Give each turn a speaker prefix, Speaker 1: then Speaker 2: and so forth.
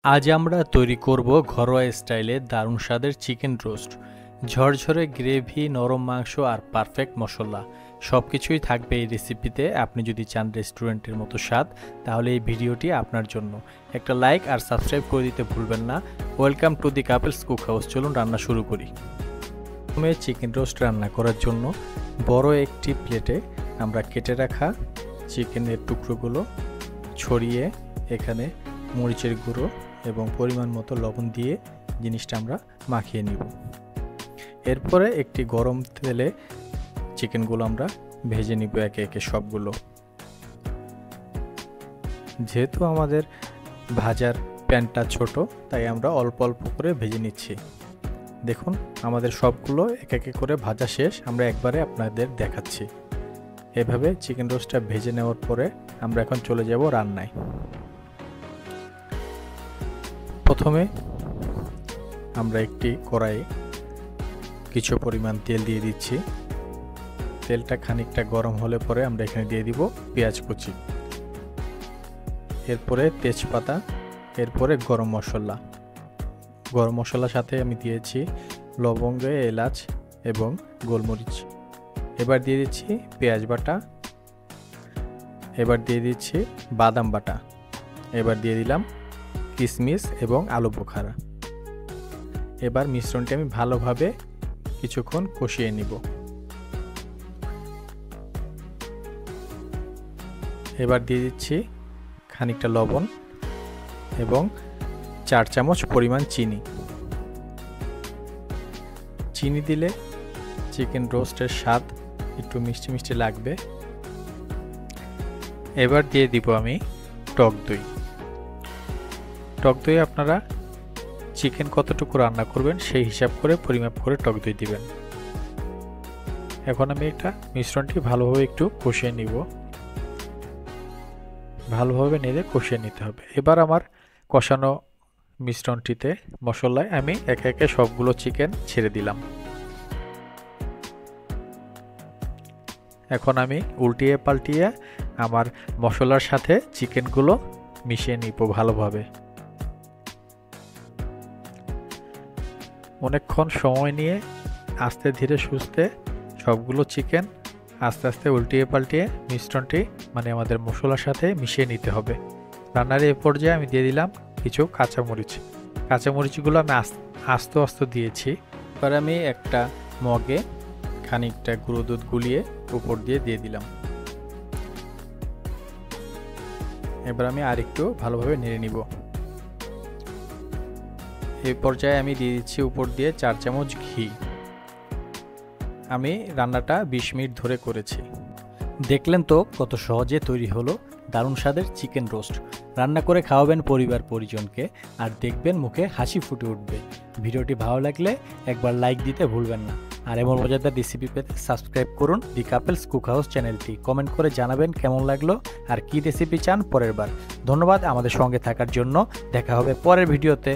Speaker 1: আজ আমরা তৈরি করব ঘরোয়া স্টাইলে দারুণ স্বাদের চিকেন রোস্ট। ঝরঝরে গ্রেভি, নরম মাংস আর পারফেক্ট মশলা সবকিছুই থাকবে এই রেসিপিতে। আপনি যদি চান রেস্টুরেন্টের মতো স্বাদ, তাহলে এই ভিডিওটি আপনার জন্য। একটা লাইক আর সাবস্ক্রাইব করে দিতে ভুলবেন না। Welcome to the couples cook house. চলুন রান্না শুরু করি। প্রথমে চিকেন রোস্ট রান্না করার জন্য বড় একটি প্লেটে আমরা কেটে রাখা চিকেনের টুকরোগুলো ছড়িয়ে এখানে মরিচের গুঁড়ো এবং পরিমাণ মতো লবণ দিয়ে জিনিসটা আমরা মাখিয়ে নিব। এরপরে একটি গরম তেলে চিকেনগুলো আমরা ভেজে নিব একে একে সবগুলো। যেহেতু আমাদের ভাজার প্যানটা ছোট, তাই আমরা অল্প অল্প করে ভেজে নিচ্ছি। দেখুন আমাদের সবগুলো এক এক করে ভাজা শেষ, আমরা একবারে আপনাদের দেখাচ্ছি। এভাবে চিকেন রোস্টটা ভেজে নেওয়ার পরে আমরা এখন চলে যাব রান্নায়। প্রথমে আমরা একটি কড়াইয়ে কিছু পরিমাণ তেল দিয়ে দিচ্ছি। তেলটা খানিকটা গরম হলে পরে আমরা এখানে দিয়ে দিব পেঁয়াজ কুচি, এরপরে তেজপাতা, এরপরে গরম মশলা। গরম মশলার সাথে আমি দিয়েছি লবঙ্গ, এলাচ এবং গোলমরিচ। এবার দিয়ে দিচ্ছি পেঁয়াজ বাটা, এবার দিয়ে দিচ্ছি বাদাম বাটা, এবার দিয়ে দিলাম কিশমিশ এবং আলু বোখারা। এবার মিশ্রণটি আমি ভালোভাবে কিছুক্ষণ কষিয়ে নিব। এবার দিয়ে দিচ্ছি খানিকটা লবণ এবং 4 চামচ পরিমাণ চিনি। চিনি দিলে চিকেন রোস্টের স্বাদ একটু মিষ্টি মিষ্টি লাগবে। এবার দিয়ে দিব আমি টক দই। টক দই আপনারা চিকেন কতটুকু রান্না করবেন সেই হিসাব করে পরিমাপ করে টক দই দিবেন। এখন আমি এটা মিশ্রণটি ভালোভাবে একটু কষিয়ে নিব। ভালোভাবে নেড়ে কষিয়ে নিতে হবে। এবার আমার কষানো মিশ্রণটিতে মশলায় আমি একে একে সবগুলো চিকেন ছেড়ে দিলাম। এখন আমি উল্টিয়ে পাল্টিয়ে আমার মশলার সাথে চিকেনগুলো মিশিয়ে নিব ভালোভাবে। অনেকক্ষণ সময় নিয়ে আস্তে ধীরে সুস্থে সবগুলো চিকেন আস্তে আস্তে উল্টিয়ে পাল্টিয়ে মিশ্রণটি আমাদের মশলার সাথে মিশিয়ে নিতে হবে। রান্নার এই পর্যায়ে আমি দিয়ে দিলাম কিছু কাঁচামরিচ। কাঁচামরিচগুলো আমি আস্তে আস্তে দিয়েছি। এবার আমি একটা মগে খানিকটা গুঁড়ো দুধ গুলিয়ে উপর দিয়ে দিলাম। এবার আমি আরেকটু ভালোভাবে নেড়ে নিব। এই পর্যায়ে আমি দিয়ে দিচ্ছি উপর দিয়ে 4 চামচ ঘি। আমি রান্নাটা 20 মিনিট ধরে করেছি। দেখলেন তো কত সহজে তৈরি হলো দারুণ স্বাদের চিকেন রোস্ট। রান্না করে খাওয়াবেন পরিবার পরিজনকে, আর দেখবেন মুখে হাসি ফুটে উঠবে। ভিডিওটি ভালো লাগলে একবার লাইক দিতে ভুলবেন না। আর এমন মজাদার রেসিপি পেতে সাবস্ক্রাইব করুন দি কাপলস কুক হাউস চ্যানেলটি। কমেন্ট করে জানাবেন কেমন লাগলো আর কি রেসিপি চান পরের বার। ধন্যবাদ আমাদের সঙ্গে থাকার জন্য। দেখা হবে পরের ভিডিওতে।